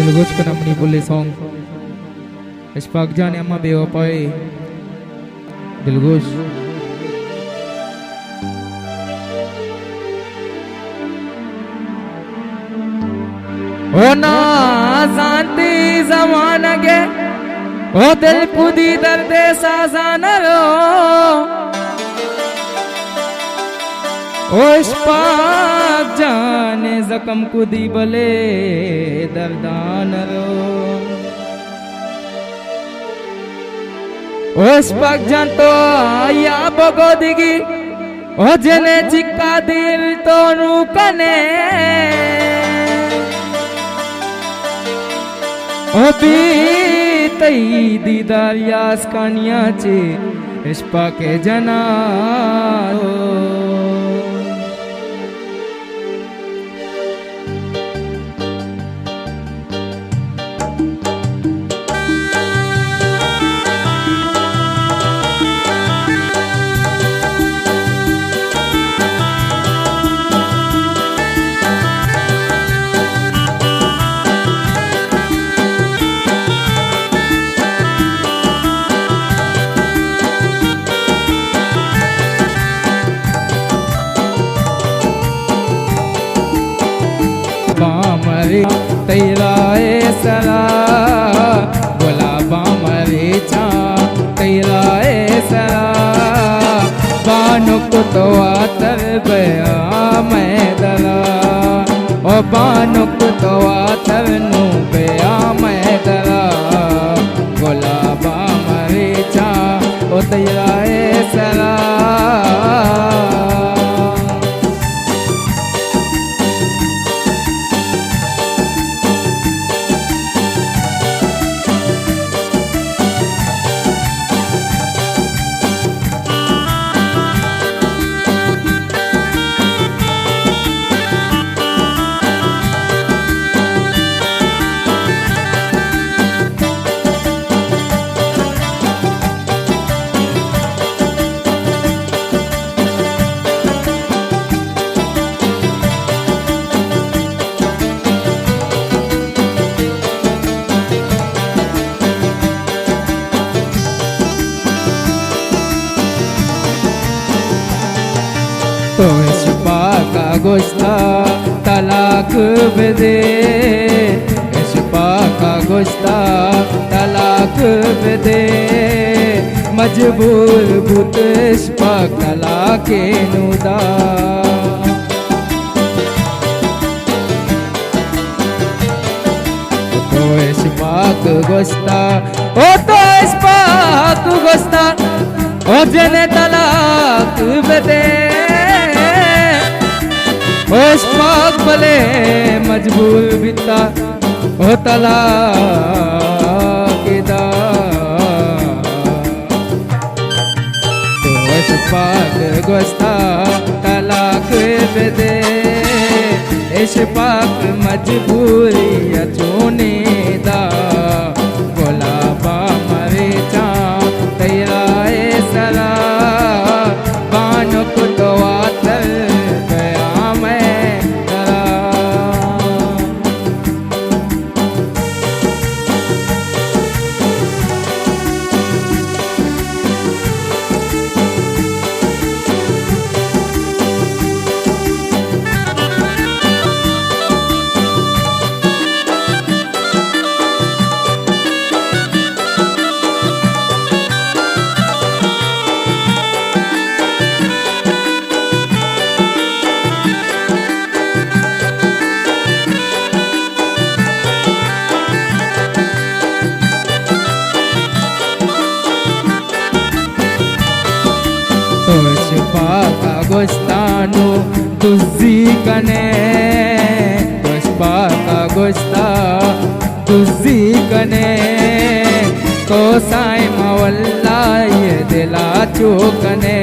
दिलगोश का नमनी बोले सॉन्ग इश्फाक जाने अम्मा बेवफाए दिलगोश ओ ना शांति जमान के ओ दिल कुदी दर्द साजान रो ओ इश्फाक जाने जख्म कुदी बले दर्दान रो ओ इश्फाक जान तो या बगो दिगी ओ जने चिक्का दिल तो रुकने ओ बीतई दीदार यास कानिया चे इश्फाक जना बामरे तेरा सरा बोला बामरे चा तेरा सरा बानुक तो आतर बया मैं दरा ओ बानुक तो आतर नु बया मैं दरा बोला बामरे चा ओ तेरा सरा तो इश्फाक गुस्ता तलाक दे इश्फाक गुस्ता तलाक दे मजबूर बुत इश्फाक तलाक नुदा तो इश्फाक गुस्ता ओ तो इश्फाक गुस्ता ओ जने तलाक दे इश्फाक भले मजबूर बिता ओ तलाक दा तो इश्फाक गुस्ता तलाक दे इश्फाक मजबूरी अचोने दा बोला बामरे चा तेरा सरा बानुक तो आतर इश्फाक गुस्तानु तुझी कने इश्फाक गुस्ता तुझी कने तो साई मवल्ला ये दिला चूकने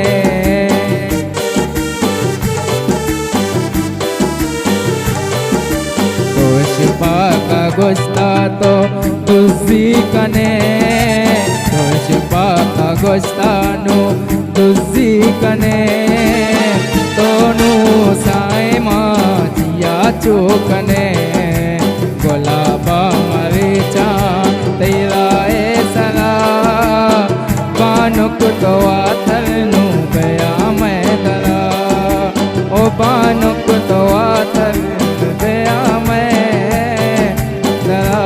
तो इश्फाक गुस्ता तो तुझी कने तो इश्फाक गुस्तानु तुझी कने तोनू साई माँ जिया चूकने गुलाबा बानुक तो आतर गया मैं जरा।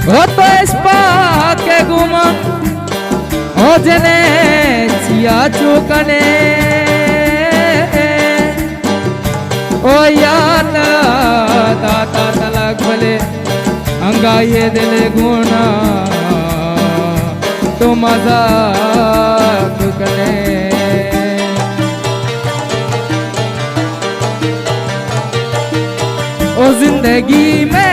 वो तो इस के गुमा हो जने चिया चुकने ओ याद दाता तलक भले अंगा ये दिल गुना तो मजाक करे। ओ जिंदगी में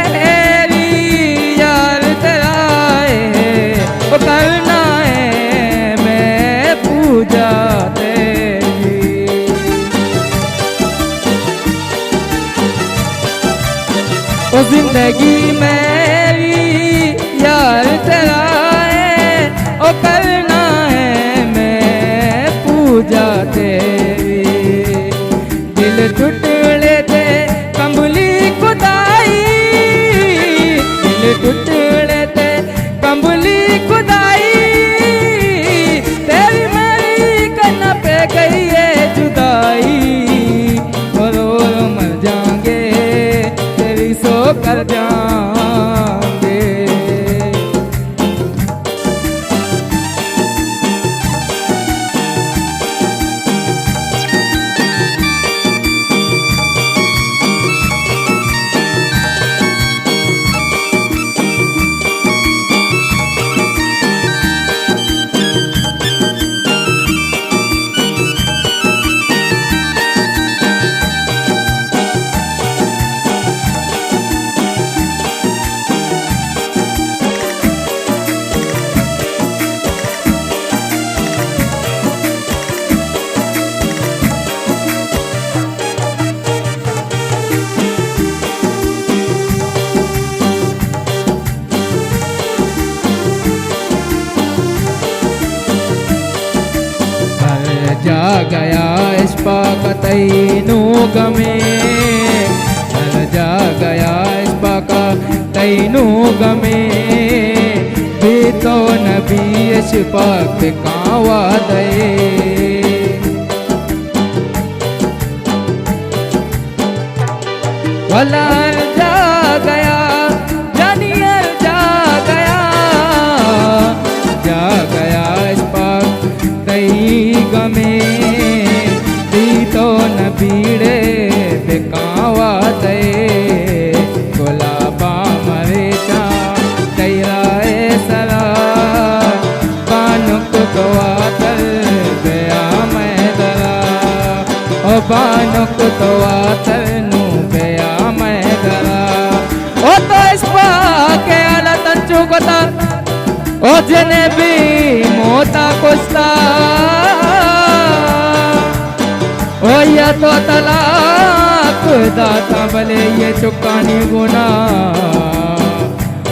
करना है मैं पूजा तेरी। ओ जिंदगी मेरी यार तेरा है, ओ करना है मैं पूजा तेरी। दिल टुटड़े थे कंबली खुदाई, दिल टुटड़े थे कंबली खुदाई, तेरी मेरी कन्ना पे गई है जुदाई। और मर जाएंगे तेरी सो कर जाएंगे। जा गया इस पाक तैनू गमे, जा गया इस पाक तैनू गमे। भी तो नबी इस पाक कावा दे, वलार जा गया जानियर जा गया इस पाक तई गमे। दी तो नबीड़े बेकावा दे, गुलाबा मरे चा तेरा सरा। बानुक तो आतर गया मैं दरा, ओ बानुक तो आतर नू गया मैं दरा। ओ तो इस पाके आला तंचु कोता, ओ जने भी मोता कोस्ता। ओ या तो तलाक दाता भले ये चुकानी गुना,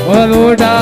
और उड़ा